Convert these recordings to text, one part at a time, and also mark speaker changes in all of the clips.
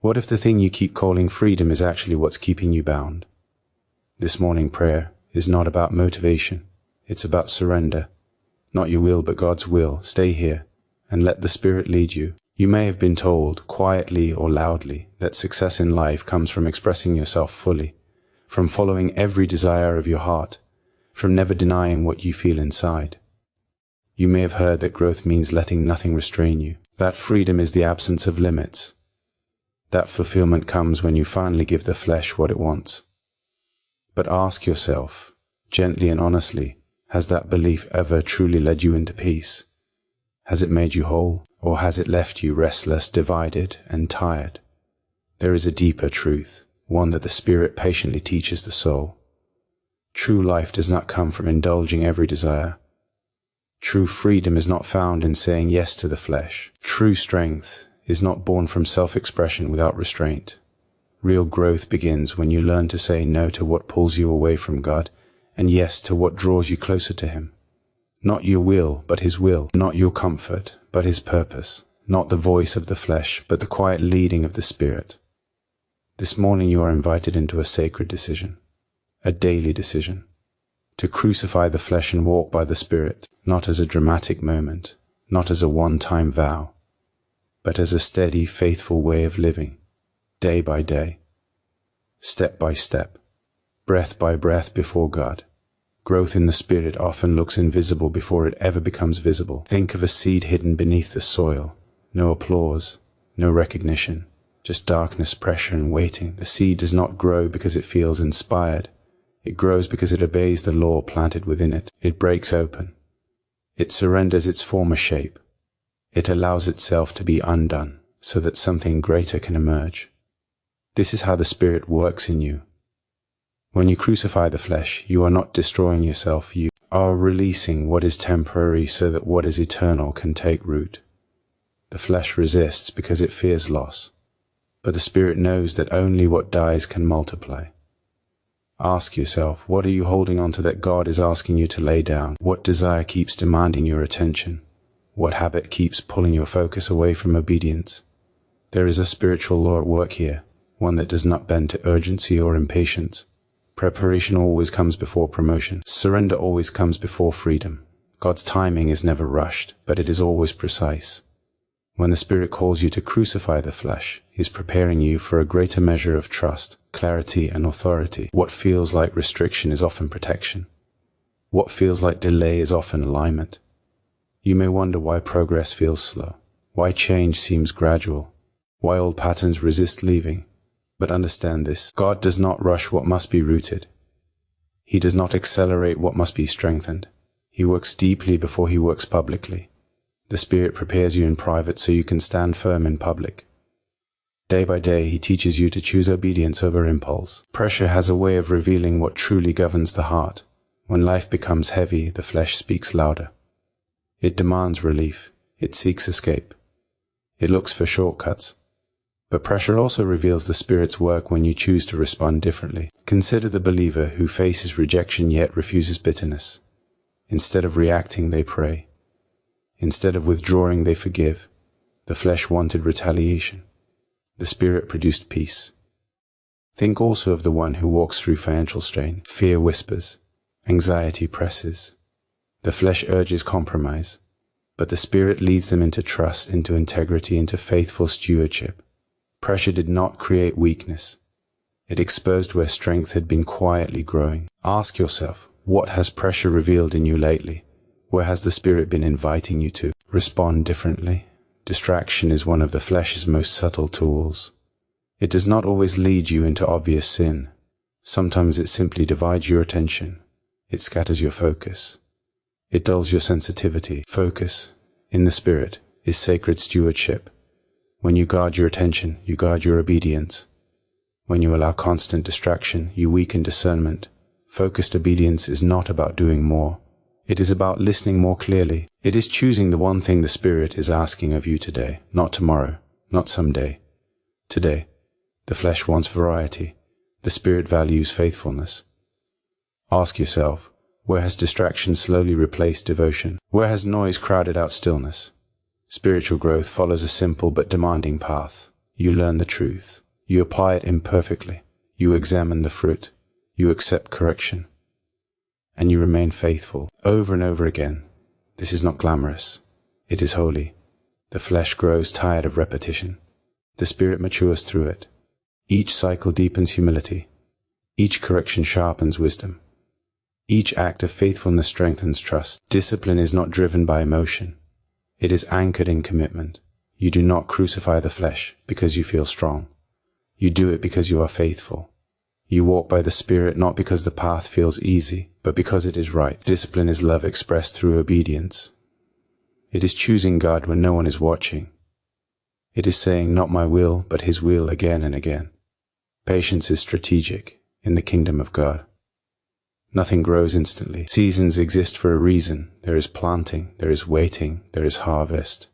Speaker 1: What if the thing you keep calling freedom is actually what's keeping you bound? This morning prayer is not about motivation. It's about surrender. Not your will, but God's will. Stay here and let the Spirit lead you. You may have been told, quietly or loudly, that success in life comes from expressing yourself fully, from following every desire of your heart, from never denying what you feel inside. You may have heard that growth means letting nothing restrain you, that freedom is the absence of limits, that fulfillment comes when you finally give the flesh what it wants. But ask yourself, gently and honestly, has that belief ever truly led you into peace? Has it made you whole, or has it left you restless, divided, and tired? There is a deeper truth, one that the Spirit patiently teaches the soul. True life does not come from indulging every desire. True freedom is not found in saying yes to the flesh. True strength is not born from self-expression without restraint. Real growth begins when you learn to say no to what pulls you away from God, and yes to what draws you closer to Him. Not your will, but His will. Not your comfort, but His purpose. Not the voice of the flesh, but the quiet leading of the Spirit. This morning you are invited into a sacred decision, a daily decision, to crucify the flesh and walk by the Spirit, not as a dramatic moment, not as a one-time vow, but as a steady, faithful way of living, day by day, step by step, breath by breath before God. Growth in the Spirit often looks invisible before it ever becomes visible. Think of a seed hidden beneath the soil. No applause, no recognition, just darkness, pressure, and waiting. The seed does not grow because it feels inspired. It grows because it obeys the law planted within it. It breaks open. It surrenders its former shape. It allows itself to be undone so that something greater can emerge. This is how the Spirit works in you. When you crucify the flesh, you are not destroying yourself. You are releasing what is temporary so that what is eternal can take root. The flesh resists because it fears loss, but the Spirit knows that only what dies can multiply. Ask yourself, what are you holding on to that God is asking you to lay down? What desire keeps demanding your attention? What habit keeps pulling your focus away from obedience? There is a spiritual law at work here, one that does not bend to urgency or impatience. Preparation always comes before promotion. Surrender always comes before freedom. God's timing is never rushed, but it is always precise. When the Spirit calls you to crucify the flesh, He is preparing you for a greater measure of trust, clarity, and authority. What feels like restriction is often protection. What feels like delay is often alignment. You may wonder why progress feels slow, why change seems gradual, why old patterns resist leaving. But understand this, God does not rush what must be rooted. He does not accelerate what must be strengthened. He works deeply before He works publicly. The Spirit prepares you in private so you can stand firm in public. Day by day, He teaches you to choose obedience over impulse. Pressure has a way of revealing what truly governs the heart. When life becomes heavy, the flesh speaks louder. It demands relief. It seeks escape. It looks for shortcuts. But pressure also reveals the Spirit's work when you choose to respond differently. Consider the believer who faces rejection yet refuses bitterness. Instead of reacting, they pray. Instead of withdrawing, they forgive. The flesh wanted retaliation. The Spirit produced peace. Think also of the one who walks through financial strain. Fear whispers. Anxiety presses. The flesh urges compromise. But the Spirit leads them into trust, into integrity, into faithful stewardship. Pressure did not create weakness. It exposed where strength had been quietly growing. Ask yourself, what has pressure revealed in you lately? Where has the Spirit been inviting you to respond differently? Distraction is one of the flesh's most subtle tools. It does not always lead you into obvious sin. Sometimes it simply divides your attention. It scatters your focus. It dulls your sensitivity. Focus, in the Spirit, is sacred stewardship. When you guard your attention, you guard your obedience. When you allow constant distraction, you weaken discernment. Focused obedience is not about doing more. It is about listening more clearly. It is choosing the one thing the Spirit is asking of you today, not tomorrow, not someday. Today, the flesh wants variety. The Spirit values faithfulness. Ask yourself, where has distraction slowly replaced devotion? Where has noise crowded out stillness? Spiritual growth follows a simple but demanding path. You learn the truth. You apply it imperfectly. You examine the fruit. You accept correction. And you remain faithful over and over again. This is not glamorous. It is holy. The flesh grows tired of repetition. The spirit matures through it. Each cycle deepens humility. Each correction sharpens wisdom. Each act of faithfulness strengthens trust. Discipline is not driven by emotion. It is anchored in commitment. You do not crucify the flesh because you feel strong. You do it because you are faithful. You walk by the Spirit not because the path feels easy, but because it is right. Discipline is love expressed through obedience. It is choosing God when no one is watching. It is saying, not my will, but His will again and again. Patience is strategic in the kingdom of God. Nothing grows instantly. Seasons exist for a reason. There is planting, there is waiting, there is harvest.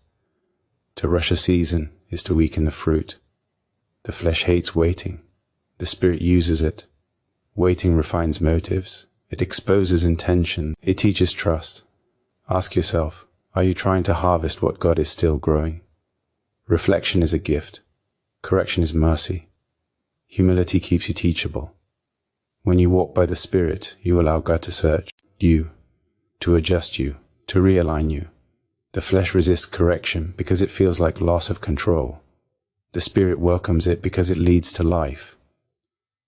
Speaker 1: To rush a season is to weaken the fruit. The flesh hates waiting. The Spirit uses it. Waiting refines motives. It exposes intention. It teaches trust. Ask yourself, are you trying to harvest what God is still growing? Reflection is a gift. Correction is mercy. Humility keeps you teachable. When you walk by the Spirit, you allow God to search you, to adjust you, to realign you. The flesh resists correction because it feels like loss of control. The Spirit welcomes it because it leads to life.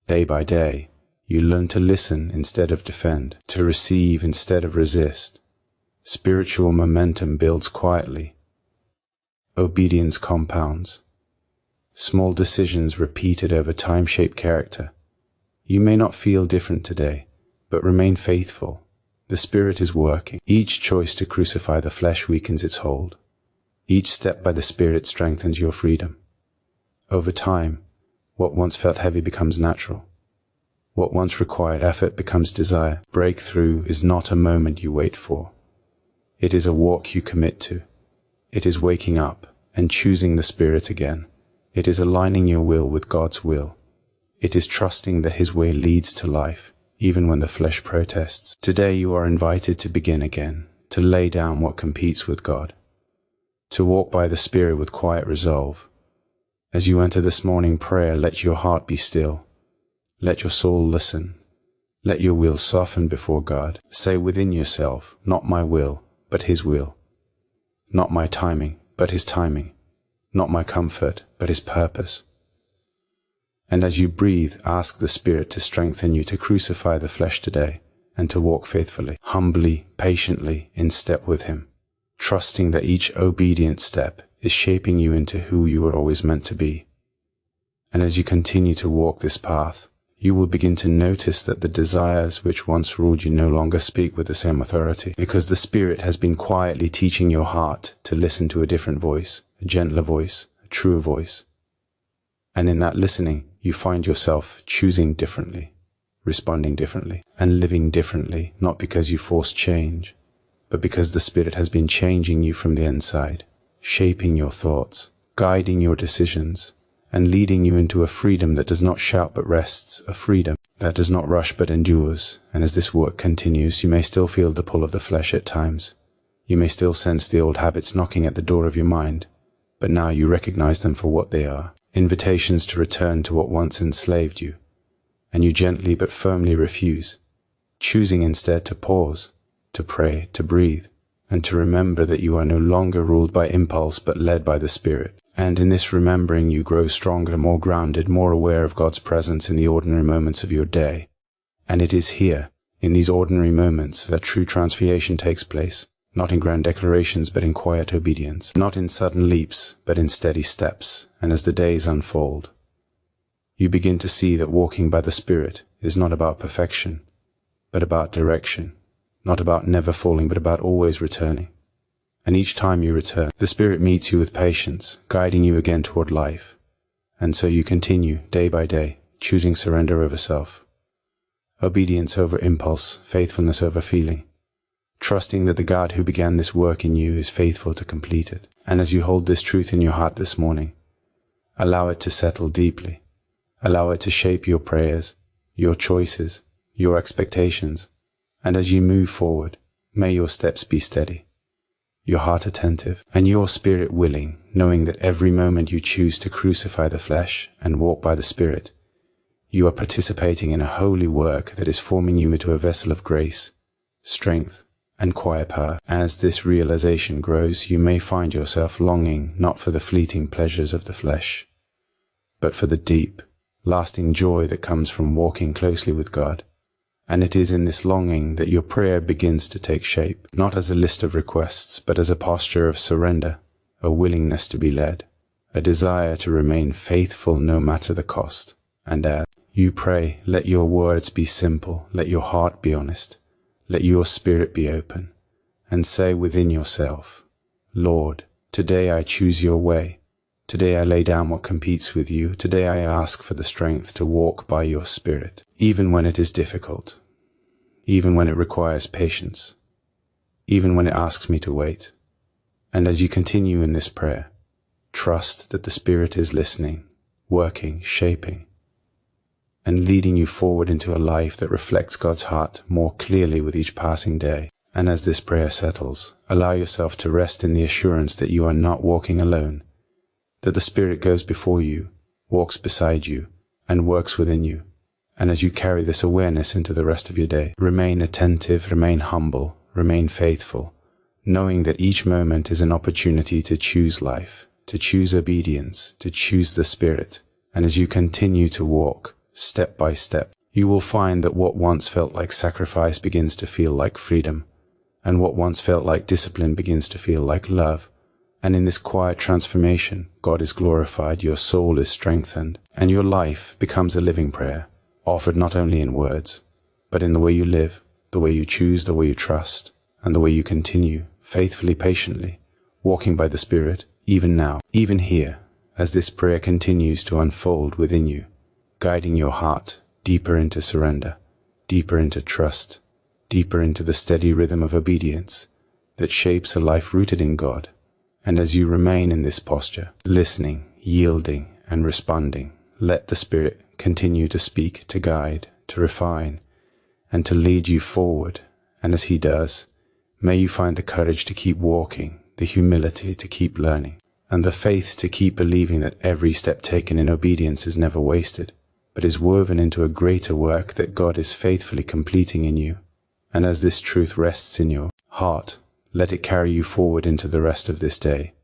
Speaker 1: Day by day, you learn to listen instead of defend, to receive instead of resist. Spiritual momentum builds quietly. Obedience compounds. Small decisions repeated over time shape character. You may not feel different today, but remain faithful. The Spirit is working. Each choice to crucify the flesh weakens its hold. Each step by the Spirit strengthens your freedom. Over time, what once felt heavy becomes natural. What once required effort becomes desire. Breakthrough is not a moment you wait for. It is a walk you commit to. It is waking up and choosing the Spirit again. It is aligning your will with God's will. It is trusting that His way leads to life, even when the flesh protests. Today you are invited to begin again, to lay down what competes with God, to walk by the Spirit with quiet resolve. As you enter this morning prayer, let your heart be still. Let your soul listen. Let your will soften before God. Say within yourself, not my will, but His will. Not my timing, but His timing. Not my comfort, but His purpose. And as you breathe, ask the Spirit to strengthen you to crucify the flesh today and to walk faithfully, humbly, patiently in step with Him, trusting that each obedient step is shaping you into who you were always meant to be. And as you continue to walk this path, you will begin to notice that the desires which once ruled you no longer speak with the same authority, because the Spirit has been quietly teaching your heart to listen to a different voice, a gentler voice, a truer voice. And in that listening, you find yourself choosing differently, responding differently, and living differently, not because you force change, but because the Spirit has been changing you from the inside, shaping your thoughts, guiding your decisions, and leading you into a freedom that does not shout but rests, a freedom that does not rush but endures. And as this work continues, you may still feel the pull of the flesh at times. You may still sense the old habits knocking at the door of your mind, but now you recognize them for what they are. Invitations to return to what once enslaved you, and you gently but firmly refuse, choosing instead to pause, to pray, to breathe, and to remember that you are no longer ruled by impulse but led by the Spirit. And in this remembering you grow stronger, more grounded, more aware of God's presence in the ordinary moments of your day. And it is here, in these ordinary moments, that true transformation takes place. Not in grand declarations, but in quiet obedience. Not in sudden leaps, but in steady steps. And as the days unfold, you begin to see that walking by the Spirit is not about perfection, but about direction. Not about never falling, but about always returning. And each time you return, the Spirit meets you with patience, guiding you again toward life. And so you continue, day by day, choosing surrender over self, obedience over impulse, faithfulness over feeling, trusting that the God who began this work in you is faithful to complete it. And as you hold this truth in your heart this morning, allow it to settle deeply. Allow it to shape your prayers, your choices, your expectations. And as you move forward, may your steps be steady. your heart attentive, and your spirit willing, knowing that every moment you choose to crucify the flesh and walk by the Spirit, you are participating in a holy work that is forming you into a vessel of grace, strength, and quiet power. As this realization grows, you may find yourself longing not for the fleeting pleasures of the flesh, but for the deep, lasting joy that comes from walking closely with God. And it is in this longing that your prayer begins to take shape, not as a list of requests, but as a posture of surrender, a willingness to be led, a desire to remain faithful no matter the cost. And as you pray, let your words be simple, let your heart be honest, let your spirit be open, and say within yourself, Lord, today I choose your way. Today I lay down what competes with you. Today I ask for the strength to walk by your Spirit, even when it is difficult, even when it requires patience, even when it asks me to wait. And as you continue in this prayer, trust that the Spirit is listening, working, shaping, and leading you forward into a life that reflects God's heart more clearly with each passing day. And as this prayer settles, allow yourself to rest in the assurance that you are not walking alone, that the Spirit goes before you, walks beside you, and works within you. And as you carry this awareness into the rest of your day, remain attentive, remain humble, remain faithful, knowing that each moment is an opportunity to choose life, to choose obedience, to choose the Spirit. And as you continue to walk, step by step, you will find that what once felt like sacrifice begins to feel like freedom, and what once felt like discipline begins to feel like love. And in this quiet transformation, God is glorified, your soul is strengthened, and your life becomes a living prayer, offered not only in words, but in the way you live, the way you choose, the way you trust, and the way you continue, faithfully, patiently, walking by the Spirit, even now, even here, as this prayer continues to unfold within you, guiding your heart deeper into surrender, deeper into trust, deeper into the steady rhythm of obedience that shapes a life rooted in God. And as you remain in this posture, listening, yielding, and responding, let the Spirit continue to speak, to guide, to refine, and to lead you forward. And as He does, may you find the courage to keep walking, the humility to keep learning, and the faith to keep believing that every step taken in obedience is never wasted, but is woven into a greater work that God is faithfully completing in you. And as this truth rests in your heart, let it carry you forward into the rest of this day,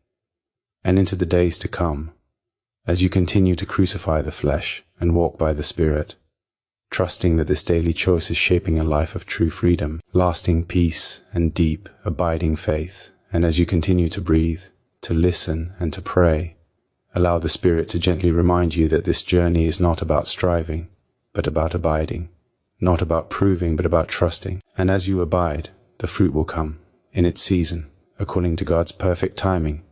Speaker 1: and into the days to come, as you continue to crucify the flesh and walk by the Spirit, trusting that this daily choice is shaping a life of true freedom, lasting peace, and deep, abiding faith. And as you continue to breathe, to listen, and to pray, allow the Spirit to gently remind you that this journey is not about striving, but about abiding, not about proving, but about trusting. And as you abide, the fruit will come in its season, according to God's perfect timing,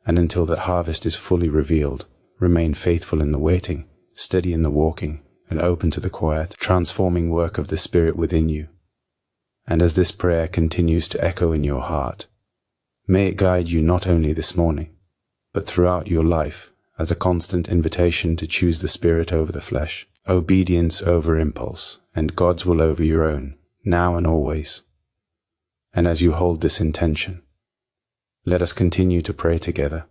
Speaker 1: and until that harvest is fully revealed, remain faithful in the waiting, steady in the walking, and open to the quiet, transforming work of the Spirit within you. And as this prayer continues to echo in your heart, may it guide you not only this morning, but throughout your life as a constant invitation to choose the Spirit over the flesh, obedience over impulse, and God's will over your own, now and always. And as you hold this intention, let us continue to pray together,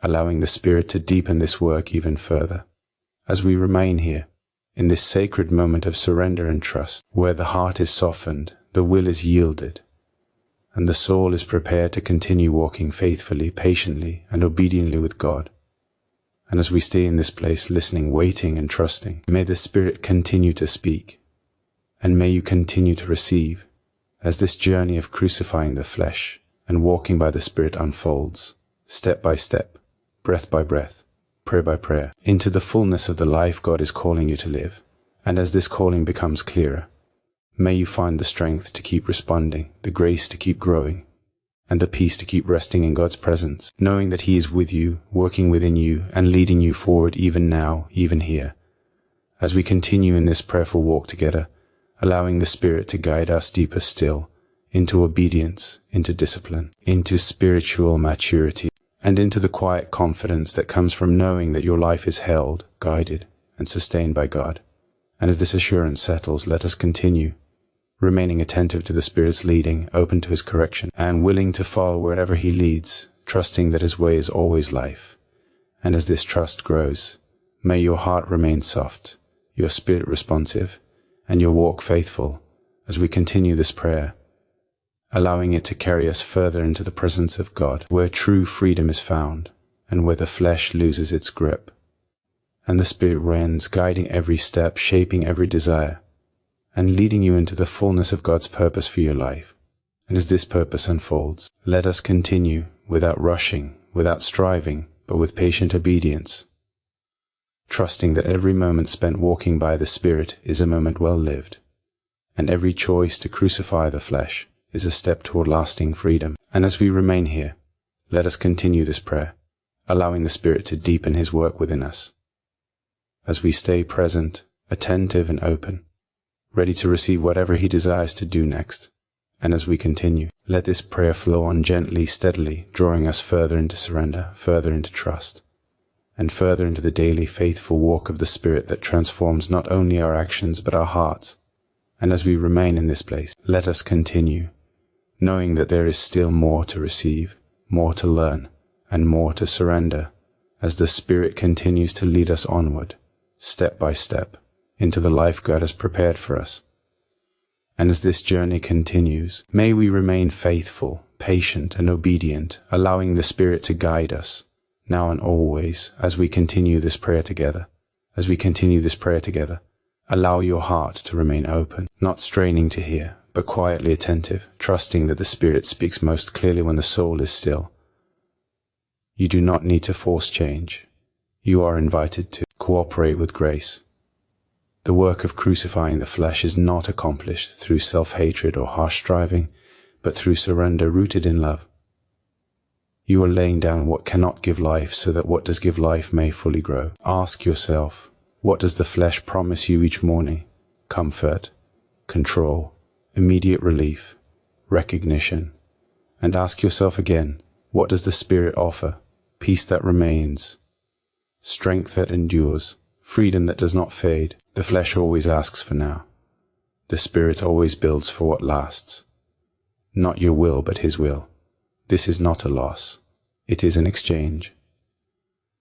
Speaker 1: allowing the Spirit to deepen this work even further, as we remain here, in this sacred moment of surrender and trust, where the heart is softened, the will is yielded, and the soul is prepared to continue walking faithfully, patiently, and obediently with God. And as we stay in this place, listening, waiting, and trusting, may the Spirit continue to speak, and may you continue to receive, as this journey of crucifying the flesh and walking by the Spirit unfolds, step by step, breath by breath, prayer by prayer, into the fullness of the life God is calling you to live. And as this calling becomes clearer, may you find the strength to keep responding, the grace to keep growing, and the peace to keep resting in God's presence, knowing that He is with you, working within you, and leading you forward even now, even here. As we continue in this prayerful walk together, allowing the Spirit to guide us deeper still, into obedience, into discipline, into spiritual maturity, and into the quiet confidence that comes from knowing that your life is held, guided, and sustained by God. And as this assurance settles, let us continue remaining attentive to the Spirit's leading, open to His correction, and willing to follow wherever He leads, trusting that His way is always life. And as this trust grows, may your heart remain soft, your spirit responsive, and your walk faithful as we continue this prayer, allowing it to carry us further into the presence of God, where true freedom is found, and where the flesh loses its grip, and the Spirit reigns, guiding every step, shaping every desire, and leading you into the fullness of God's purpose for your life. And as this purpose unfolds, let us continue without rushing, without striving, but with patient obedience, trusting that every moment spent walking by the Spirit is a moment well lived, and every choice to crucify the flesh is a step toward lasting freedom. And as we remain here, let us continue this prayer, allowing the Spirit to deepen His work within us. As we stay present, attentive and open, ready to receive whatever He desires to do next. And as we continue, let this prayer flow on gently, steadily, drawing us further into surrender, further into trust, and further into the daily faithful walk of the Spirit that transforms not only our actions but our hearts. And as we remain in this place, let us continue, knowing that there is still more to receive, more to learn, and more to surrender, as the Spirit continues to lead us onward, step by step, into the life God has prepared for us. And as this journey continues, may we remain faithful, patient, and obedient, allowing the Spirit to guide us, now and always, as we continue this prayer together. As we continue this prayer together, allow your heart to remain open, not straining to hear, but quietly attentive, trusting that the Spirit speaks most clearly when the soul is still. You do not need to force change. You are invited to cooperate with grace. The work of crucifying the flesh is not accomplished through self-hatred or harsh striving, but through surrender rooted in love. You are laying down what cannot give life so that what does give life may fully grow. Ask yourself, what does the flesh promise you each morning? Comfort, control, immediate relief, recognition. And ask yourself again, what does the Spirit offer? Peace that remains, strength that endures, freedom that does not fade. The flesh always asks for now. The Spirit always builds for what lasts. Not your will, but His will. This is not a loss. It is an exchange.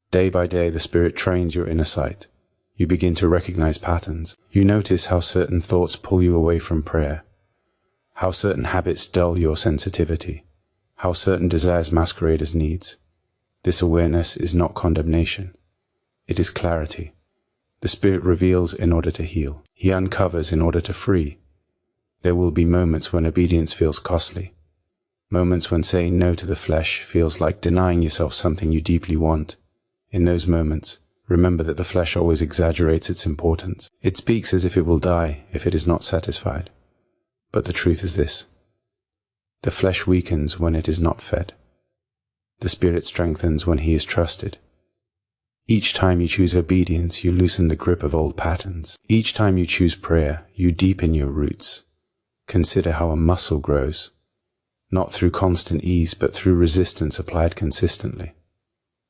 Speaker 1: Day by day, the Spirit trains your inner sight. You begin to recognize patterns. You notice how certain thoughts pull you away from prayer, how certain habits dull your sensitivity, how certain desires masquerade as needs. This awareness is not condemnation. It is clarity. The Spirit reveals in order to heal. He uncovers in order to free. There will be moments when obedience feels costly. Moments when saying no to the flesh feels like denying yourself something you deeply want. In those moments, remember that the flesh always exaggerates its importance. It speaks as if it will die if it is not satisfied. But the truth is this: the flesh weakens when it is not fed. The Spirit strengthens when He is trusted. Each time you choose obedience, you loosen the grip of old patterns. Each time you choose prayer, you deepen your roots. Consider how a muscle grows, not through constant ease, but through resistance applied consistently.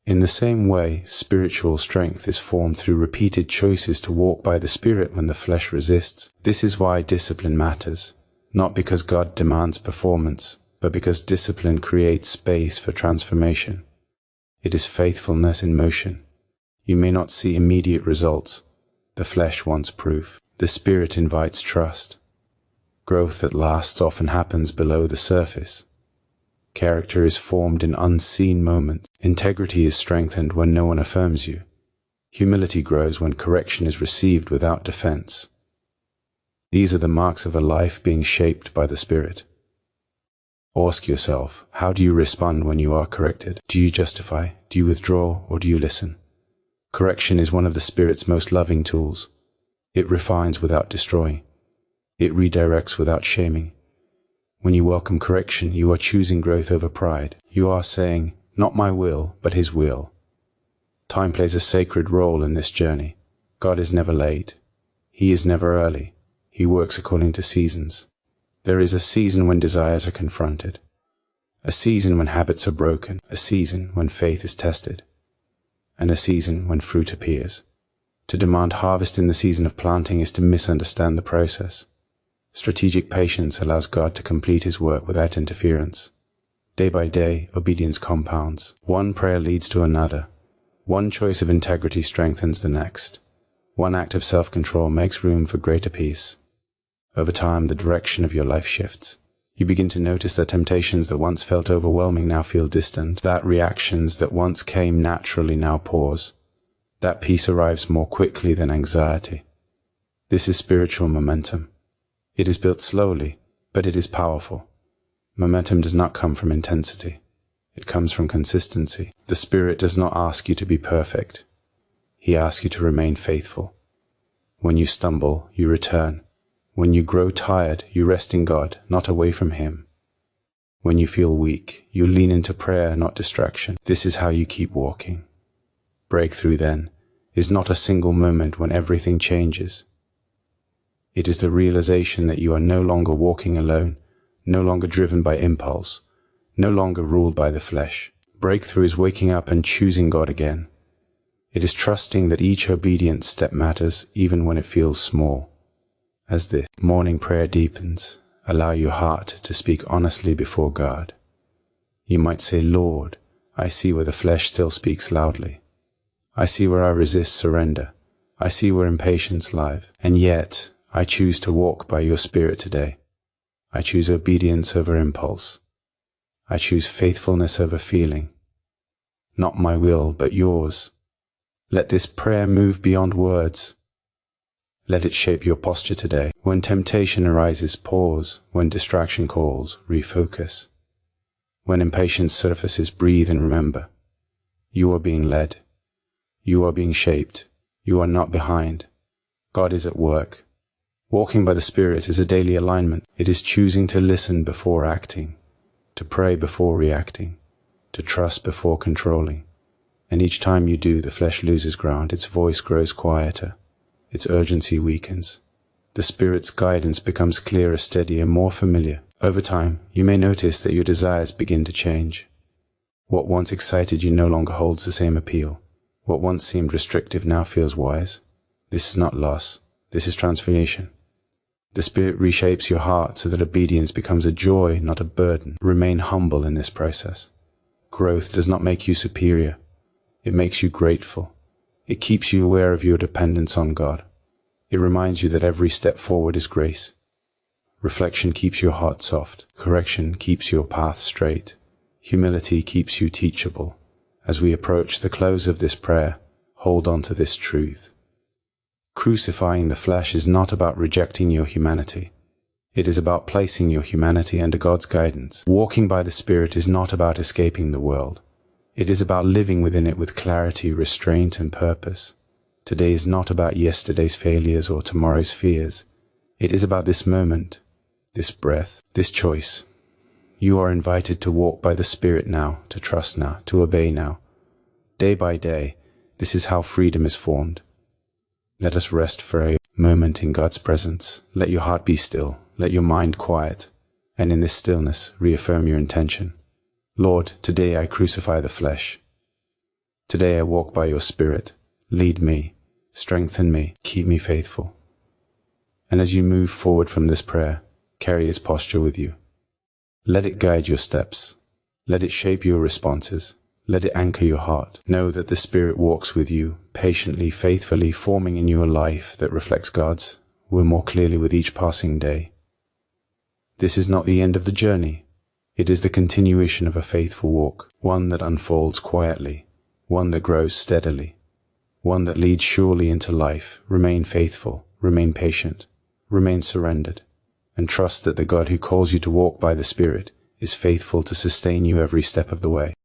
Speaker 1: In the same way, spiritual strength is formed through repeated choices to walk by the Spirit when the flesh resists. This is why discipline matters, not because God demands performance, but because discipline creates space for transformation. It is faithfulness in motion. You may not see immediate results. The flesh wants proof. The Spirit invites trust. Growth that lasts often happens below the surface. Character is formed in unseen moments. Integrity is strengthened when no one affirms you. Humility grows when correction is received without defense. These are the marks of a life being shaped by the Spirit. Ask yourself, how do you respond when you are corrected? Do you justify? Do you withdraw? Or do you listen? Correction is one of the Spirit's most loving tools. It refines without destroying. It redirects without shaming. When you welcome correction, you are choosing growth over pride. You are saying, not my will, but His will. Time plays a sacred role in this journey. God is never late. He is never early. He works according to seasons. There is a season when desires are confronted, a season when habits are broken, a season when faith is tested, and a season when fruit appears. To demand harvest in the season of planting is to misunderstand the process. Strategic patience allows God to complete His work without interference. Day by day, obedience compounds. One prayer leads to another. One choice of integrity strengthens the next. One act of self-control makes room for greater peace. Over time, the direction of your life shifts. You begin to notice that temptations that once felt overwhelming now feel distant, that reactions that once came naturally now pause. That peace arrives more quickly than anxiety. This is spiritual momentum. It is built slowly, but it is powerful. Momentum does not come from intensity. It comes from consistency. The Spirit does not ask you to be perfect. He asks you to remain faithful. When you stumble, you return. When you grow tired, you rest in God, not away from Him. When you feel weak, you lean into prayer, not distraction. This is how you keep walking. Breakthrough, then, is not a single moment when everything changes. It is the realization that you are no longer walking alone, no longer driven by impulse, no longer ruled by the flesh. Breakthrough is waking up and choosing God again. It is trusting that each obedient step matters, even when it feels small. As this morning prayer deepens, allow your heart to speak honestly before God. You might say, Lord, I see where the flesh still speaks loudly. I see where I resist surrender. I see where impatience lies. And yet, I choose to walk by your Spirit today. I choose obedience over impulse. I choose faithfulness over feeling. Not my will, but yours. Let this prayer move beyond words. Let it shape your posture today. When temptation arises, pause. When distraction calls, refocus. When impatience surfaces, breathe and remember. You are being led. You are being shaped. You are not behind. God is at work. Walking by the Spirit is a daily alignment. It is choosing to listen before acting, to pray before reacting, to trust before controlling. And each time you do, the flesh loses ground, its voice grows quieter, its urgency weakens. The Spirit's guidance becomes clearer, steadier, more familiar. Over time, you may notice that your desires begin to change. What once excited you no longer holds the same appeal. What once seemed restrictive now feels wise. This is not loss. This is transformation. The Spirit reshapes your heart so that obedience becomes a joy, not a burden. Remain humble in this process. Growth does not make you superior. It makes you grateful. It keeps you aware of your dependence on God. It reminds you that every step forward is grace. Reflection keeps your heart soft. Correction keeps your path straight. Humility keeps you teachable. As we approach the close of this prayer, hold on to this truth. Crucifying the flesh is not about rejecting your humanity. It is about placing your humanity under God's guidance. Walking by the Spirit is not about escaping the world. It is about living within it with clarity, restraint, and purpose. Today is not about yesterday's failures or tomorrow's fears. It is about this moment, this breath, this choice. You are invited to walk by the Spirit now, to trust now, to obey now. Day by day, this is how freedom is formed. Let us rest for a moment in God's presence. Let your heart be still. Let your mind quiet. And in this stillness, reaffirm your intention. Lord, today I crucify the flesh. Today I walk by your Spirit. Lead me, strengthen me, keep me faithful. And as you move forward from this prayer, carry its posture with you. Let it guide your steps. Let it shape your responses. Let it anchor your heart. Know that the Spirit walks with you, patiently, faithfully, forming in you a life that reflects God's, will more clearly with each passing day. This is not the end of the journey. It is the continuation of a faithful walk, one that unfolds quietly, one that grows steadily, one that leads surely into life. Remain faithful, remain patient, remain surrendered, and trust that the God who calls you to walk by the Spirit is faithful to sustain you every step of the way.